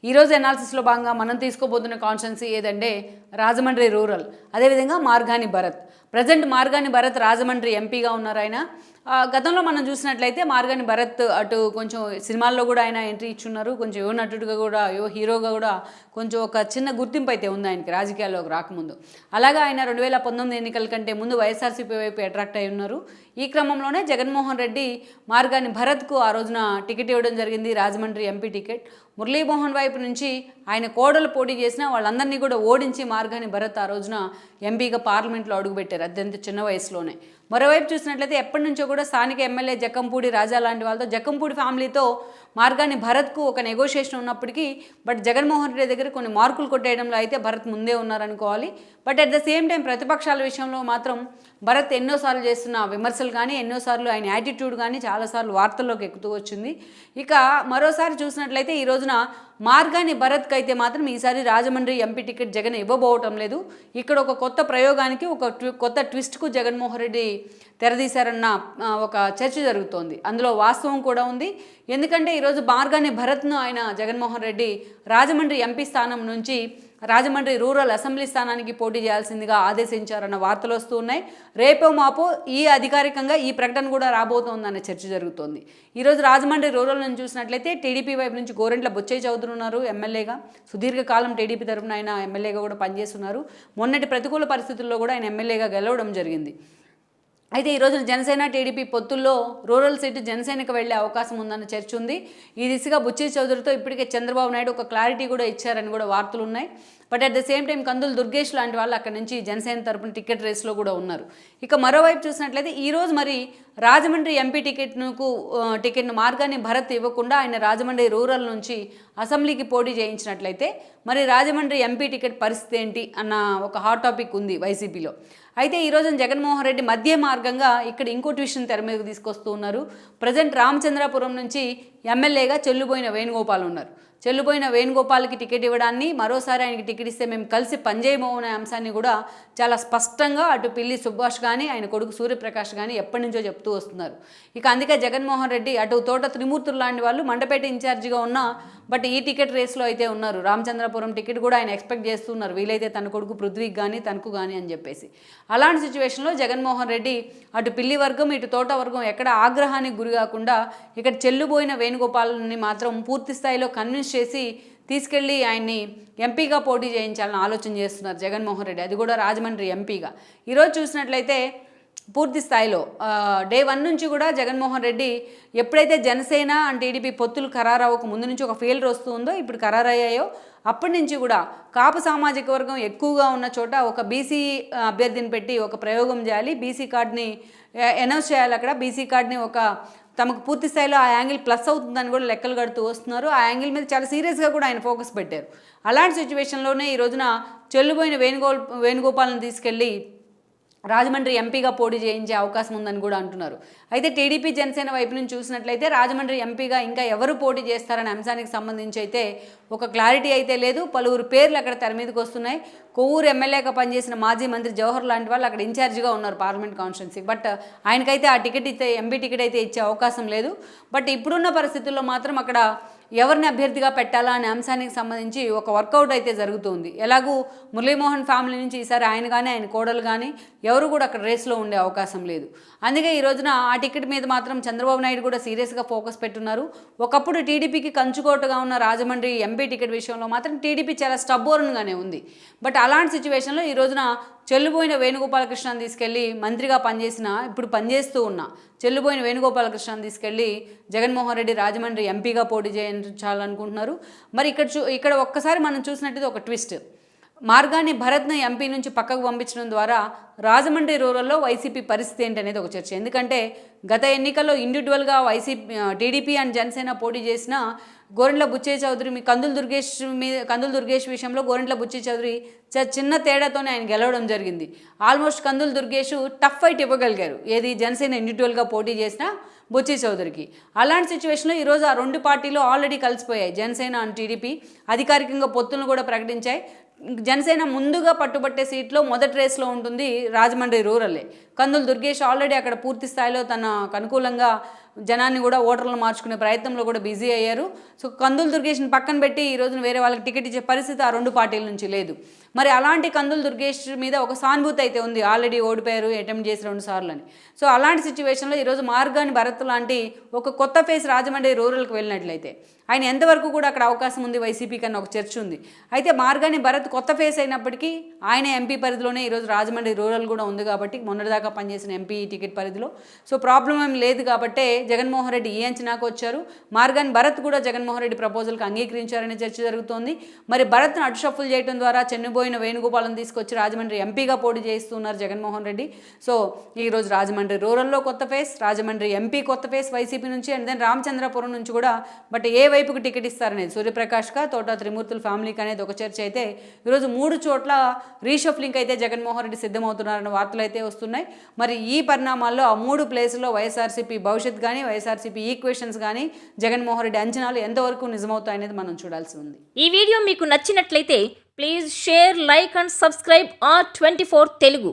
ఈ రోజు అనాలిసిస్లో భాగంగా మనం తీసుకోబోతున్న కాన్స్టిట్యున్సీ ఏదంటే రాజమండ్రి రూరల్, అదేవిధంగా మార్గాని భరత్. ప్రజెంట్ మార్గాని భరత్ రాజమండ్రి ఎంపీగా ఉన్నారు ఆయన. గతంలో మనం చూసినట్లయితే మార్గాని భరత్ అటు కొంచెం సినిమాల్లో కూడా ఆయన ఎంట్రీ ఇచ్చున్నారు, కొంచెం యువ నటుడిగా కూడా యువ హీరోగా కూడా కొంచెం ఒక చిన్న గుర్తింపు అయితే ఉంది ఆయనకి రాజకీయాల్లోకి రాకముందు. అలాగా ఆయన 2019 ఎన్నికల కంటే ముందు వైఎస్ఆర్సీపీ వైపు అట్రాక్ట్ అయి ఉన్నారు. ఈ క్రమంలోనే జగన్మోహన్ రెడ్డి మార్గాని భరత్కు ఆ రోజున టికెట్ ఇవ్వడం జరిగింది, రాజమండ్రి ఎంపీ టికెట్. మురళీమోహన్ వైపు నుంచి ఆయన కోడలు పోటీ చేసిన వాళ్ళందరినీ కూడా ఓడించి మార్గాని భరత్ ఆ రోజున ఎంపీగా పార్లమెంట్లో అడుగుపెట్టారు అత్యంత చిన్న వయసులోనే. మరోవైపు చూసినట్లయితే ఎప్పటి నుంచో కూడా స్థానిక ఎమ్మెల్యే జక్కంపూడి రాజా లాంటి వాళ్ళతో, జక్కంపూడి ఫ్యామిలీతో మార్గాని భరత్కు ఒక నెగోషియేషన్ ఉన్నప్పటికీ బట్ జగన్మోహన్ రెడ్డి దగ్గర కొన్ని మార్కులు కొట్టేయడంలో అయితే భరత్ ముందే ఉన్నారనుకోవాలి. But at the same time ప్రతిపక్షాల విషయంలో మాత్రం భరత్ ఎన్నోసార్లు చేస్తున్న విమర్శలు కానీ, ఎన్నోసార్లు ఆయన యాటిట్యూడ్ కానీ చాలాసార్లు వార్తల్లోకి ఎక్కుతూ వచ్చింది. ఇక మరోసారి చూసినట్లయితే ఈ రోజున మార్గాని భరత్కి అయితే మాత్రం ఈసారి రాజమండ్రి ఎంపీ టికెట్ జగన్ ఇవ్వబోవటం లేదు. ఇక్కడ ఒక కొత్త ప్రయోగానికి, ఒక కొత్త ట్విస్ట్కు జగన్మోహన్ రెడ్డి తెరదీశారన్న ఒక చర్చ జరుగుతోంది. అందులో వాస్తవం కూడా ఉంది. ఎందుకంటే ఈరోజు మార్గాని భరత్ను ఆయన జగన్మోహన్ రెడ్డి రాజమండ్రి ఎంపీ స్థానం నుంచి రాజమండ్రి రూరల్ అసెంబ్లీ స్థానానికి పోటీ చేయాల్సిందిగా ఆదేశించారన్న వార్తలు వస్తూ ఉన్నాయి. రేపో మాపో అధికారికంగా ఈ ప్రకటన కూడా రాబోతోందనే చర్చ జరుగుతోంది. ఈరోజు రాజమండ్రి రూరల్ నుంచి చూసినట్లయితే టీడీపీ వైపు నుంచి గోరెంట్ల బొచ్చయ్య చౌదరి ఉన్నారు ఎమ్మెల్యేగా. సుదీర్ఘకాలం టీడీపీ తరఫున ఆయన ఎమ్మెల్యేగా కూడా పనిచేస్తున్నారు. మొన్నటి ప్రతికూల పరిస్థితుల్లో కూడా ఆయన ఎమ్మెల్యేగా గెలవడం జరిగింది. అయితే ఈరోజు జనసేన టీడీపీ పొత్తుల్లో రూరల్ సీటు జనసేనకు వెళ్లే అవకాశం ఉందన్న చర్చ ఉంది. ఈ దిశగా బుచ్చయ్య చౌదరితో ఇప్పటికే చంద్రబాబు నాయుడు ఒక క్లారిటీ కూడా ఇచ్చారని కూడా వార్తలు ఉన్నాయి. But at the same time కందులు దుర్గేష్ లాంటి వాళ్ళు అక్కడ నుంచి జనసేన తరపున టికెట్ రేస్లో కూడా ఉన్నారు. ఇక మరోవైపు చూసినట్లయితే ఈరోజు మరి రాజమండ్రి ఎంపీ టికెట్ను మార్గాని భరత్ ఇవ్వకుండా ఆయన రాజమండ్రి రూరల్ నుంచి అసెంబ్లీకి పోటీ చేయించినట్లయితే మరి రాజమండ్రి ఎంపీ టికెట్ పరిస్థితి ఏంటి అన్న ఒక హాట్ టాపిక్ ఉంది వైసీపీలో. అయితే ఈరోజు జగన్మోహన్ రెడ్డి మధ్య మార్గంగా ఇక్కడ ఇంకో ట్విషన్ తెర మీదకు తీసుకొస్తూ ఉన్నారు. ప్రజెంట్ రామచంద్రాపురం నుంచి ఎమ్మెల్యేగా చెల్లుబోయిన వేణుగోపాల్ ఉన్నారు. చెల్లుబోయిన వేణుగోపాల్కి టికెట్ ఇవ్వడాన్ని, మరోసారి ఆయనకి టికెట్ ఇస్తే మేము కలిసి పనిచేయమో అనే అంశాన్ని కూడా చాలా స్పష్టంగా అటు పిల్లి సుభాష్ కానీ ఆయన కొడుకు సూర్యప్రకాష్ కానీ ఎప్పటి నుంచో చెప్తూ వస్తున్నారు. ఇక అందుకే జగన్మోహన్ రెడ్డి అటు తోట త్రిమూర్తులు లాంటి వాళ్ళు మండపేట ఇన్ఛార్జిగా ఉన్నా బట్ ఈ టికెట్ రేస్లో అయితే ఉన్నారు. రామచంద్రపురం టికెట్ కూడా ఆయన ఎక్స్పెక్ట్ చేస్తున్నారు, వీలైతే తన కొడుకు పృథ్వీకి కానీ తనకు కానీ అని చెప్పేసి. అలాంటి సిచ్యువేషన్లో జగన్మోహన్ రెడ్డి అటు పిల్లి వర్గం ఇటు తోట వర్గం ఎక్కడ ఆగ్రహానికి గురి కాకుండా ఇక్కడ చెల్లుబోయిన వేణుగోపాల్ని మాత్రం పూర్తి స్థాయిలో కన్విన్స్ చేసి తీసుకెళ్ళి ఆయన్ని ఎంపీగా పోటీ చేయించాలని ఆలోచన చేస్తున్నారు జగన్మోహన్ రెడ్డి, అది కూడా రాజమండ్రి ఎంపీగా. ఈరోజు చూసినట్లయితే పూర్తి స్థాయిలో డే 1 నుంచి కూడా జగన్మోహన్ రెడ్డి ఎప్పుడైతే జనసేన అండ్ టీడీపీ పొత్తులు ఖరారవ్వక ముందు నుంచి ఒక ఫెయిల్యూర్ వస్తుందో, ఇప్పుడు ఖరారయ్యాయో అప్పటి నుంచి కూడా కాపు సామాజిక వర్గం ఎక్కువగా ఉన్న చోట ఒక బీసీ అభ్యర్థిని పెట్టి ఒక ప్రయోగం చేయాలి, బీసీ కార్డ్ని అనౌన్స్ చేయాలి. అక్కడ బీసీ కార్డ్ని ఒక తమకు పూర్తి స్థాయిలో ఆ యాంగిల్ ప్లస్ అవుతుందని కూడా లెక్కలు కడుతూ వస్తున్నారు. ఆ యాంగిల్ మీద చాలా సీరియస్గా కూడా ఆయన ఫోకస్ పెట్టారు. అలాంటి సిచ్యువేషన్లోనే ఈ రోజున చెల్లుబోయిన వేణుగోపాల్ని తీసుకెళ్ళి రాజమండ్రి ఎంపీగా పోటీ చేయించే అవకాశం ఉందని కూడా అంటున్నారు. అయితే టీడీపీ జనసేన వైపు నుంచి చూసినట్లయితే రాజమండ్రి ఎంపీగా ఇంకా ఎవరు పోటీ చేస్తారనే అంశానికి సంబంధించి అయితే ఒక క్లారిటీ అయితే లేదు. పలువురు పేర్లు అక్కడ తెర మీదకి వస్తున్నాయి. కొవ్వూరు ఎమ్మెల్యేగా పనిచేసిన మాజీ మంత్రి జవహర్ లాంటి వాళ్ళు అక్కడ ఇన్ఛార్జిగా ఉన్నారు పార్లమెంట్ కాన్స్టిట్యున్సీ. బట్ ఆయనకైతే ఆ టికెట్ ఇస్తే ఎంపీ టికెట్ అయితే ఇచ్చే అవకాశం లేదు. బట్ ఇప్పుడున్న పరిస్థితుల్లో మాత్రం అక్కడ ఎవరిని అభ్యర్థిగా పెట్టాలా అనే అంశానికి సంబంధించి ఒక వర్కౌట్ అయితే జరుగుతుంది. ఎలాగూ మురళీమోహన్ ఫ్యామిలీ నుంచి ఈసారి ఆయన కానీ ఆయన కోడలు కానీ ఎవరు కూడా అక్కడ రేస్లో ఉండే అవకాశం లేదు. అందుకే ఈ రోజున ఆ టికెట్ మీద మాత్రం చంద్రబాబు నాయుడు కూడా సీరియస్గా ఫోకస్ పెట్టున్నారు. ఒకప్పుడు టీడీపీకి కంచుకోటగా ఉన్న రాజమండ్రి ఎంపీ టికెట్ విషయంలో మాత్రం టీడీపీ చాలా స్టబ్బోర్న్గానే ఉంది. బట్ అలాంటి సిచ్యువేషన్లో ఈ రోజున చెల్లుబోయిన వేణుగోపాలకృష్ణని తీసుకెళ్ళి మంత్రిగా ఇప్పుడు పనిచేస్తూ ఉన్న చెల్లుబోయిన వేణుగోపాలకృష్ణని తీసుకెళ్ళి జగన్మోహన్ రెడ్డి రాజమండ్రి ఎంపీగా పోటీ చేయించాలనుకుంటున్నారు. మరి ఇక్కడ ఒక్కసారి మనం చూసినట్టయితే ఒక ట్విస్ట్, మార్గాని భరత్ను ఎంపీ నుంచి పక్కకు పంపించడం ద్వారా రాజమండ్రి రూరల్లో వైసీపీ పరిస్థితి ఏంటనేది ఒక చర్చ. ఎందుకంటే గత ఎన్నికల్లో ఇండివిజువల్గా టీడీపీ అండ్ జనసేన పోటీ చేసిన గోరెంట్ల బుచ్చయ్య చౌదరి కందులు దుర్గేష్ విషయంలో గోరెంట్ల బుచ్చయ్య చౌదరి చిన్న తేడాతోనే ఆయన గెలవడం జరిగింది. ఆల్మోస్ట్ కందులు దుర్గేష్ టఫ్ ఫైట్ ఇవ్వగలిగారు, ఏది జనసేన ఇండివిజువల్గా పోటీ చేసిన బుచ్చయ్య చౌదరికి. అలాంటి సిచ్యువేషన్లో ఈరోజు ఆ రెండు పార్టీలు ఆల్రెడీ కలిసిపోయాయి. జనసేన అండ్ టీడీపీ అధికారికంగా పొత్తులను కూడా ప్రకటించాయి. జనసేన ముందుగా పట్టుబట్టే సీట్లో మొదటి రేస్లో ఉంటుంది రాజమండ్రి రూరలే. కందులు దుర్గేష్ ఆల్రెడీ అక్కడ పూర్తి స్థాయిలో తనకు అనుకూలంగా జనాన్ని కూడా ఓటర్లను మార్చుకునే ప్రయత్నంలో కూడా బిజీ అయ్యారు. సో కందులు దుర్గేష్ని పక్కన పెట్టి ఈ రోజున వేరే వాళ్ళకి టికెట్ ఇచ్చే పరిస్థితి ఆ రెండు పార్టీల నుంచి లేదు. మరి అలాంటి కందులు దుర్గేష్ మీద ఒక సానుభూతి అయితే ఉంది, ఆల్రెడీ ఓడిపోయారు అటెంప్ట్ చేసి 2 సార్లు అని. సో అలాంటి సిచ్యువేషన్లో ఈరోజు మార్గాని భరత్ లాంటి ఒక కొత్త ఫేస్ రాజమండ్రి రూరల్కి వెళ్ళినట్లయితే ఆయన ఎంతవరకు కూడా అక్కడ అవకాశం ఉంది వైసీపీ కన్నా ఒక చర్చ ఉంది. అయితే మార్గాని భరత్ కొత్త ఫేస్ అయినప్పటికీ ఆయన ఎంపీ పరిధిలోనే ఈరోజు రాజమండ్రి రూరల్ కూడా ఉంది కాబట్టి మొన్నటిదాకా పనిచేసిన ఎంపీ టికెట్ పరిధిలో. సో ప్రాబ్లం ఏం లేదు కాబట్టే జగన్మోహన్ రెడ్డి ఈ అంచనాకు వచ్చారు. మార్గాని భరత్ కూడా జగన్మోహన్ రెడ్డి ప్రపోజల్కి అంగీకరించారనే చర్చ జరుగుతోంది. మరి భరత్ను అటు షఫుల్ చేయడం ద్వారా చెన్నుబోయిన వేణుగోపాలను తీసుకొచ్చి రాజమండ్రి ఎంపీగా పోటీ చేస్తున్నారు జగన్మోహన్ రెడ్డి. సో ఈరోజు రాజమండ్రి రూరల్లో కొత్త ఫేస్, రాజమండ్రి ఎంపీ కొత్త ఫేస్ వైసీపీ నుంచి, అండ్ దెన్ రామచంద్రపురం నుంచి కూడా. బట్ ఏ వైపుకి టికెట్ ఇస్తారనేది సూర్యప్రకాష్గా, తోట త్రిమూర్తుల ఫ్యామిలీకి అనేది ఒక చర్చ అయితే ఈరోజు 3 చోట్ల రీషఫ్లింగ్ అయితే జగన్మోహన్ రెడ్డి సిద్ధమవుతున్నారన్న వార్తలు అయితే వస్తున్నాయి. మరి ఈ పరిణామాల్లో ఆ 3 ప్లేసుల్లో వైఎస్ఆర్సీపీ భవిష్యత్ కానీ వైఎస్ఆర్సీపీ ఈక్వేషన్స్ కానీ జగన్మోహన్ రెడ్డి అంచనాలు ఎంతవరకు నిజమవుతాయనేది మనం చూడాల్సి ఉంది. ఈ వీడియో మీకు నచ్చినట్లయితే please share, like and subscribe R24 Telugu.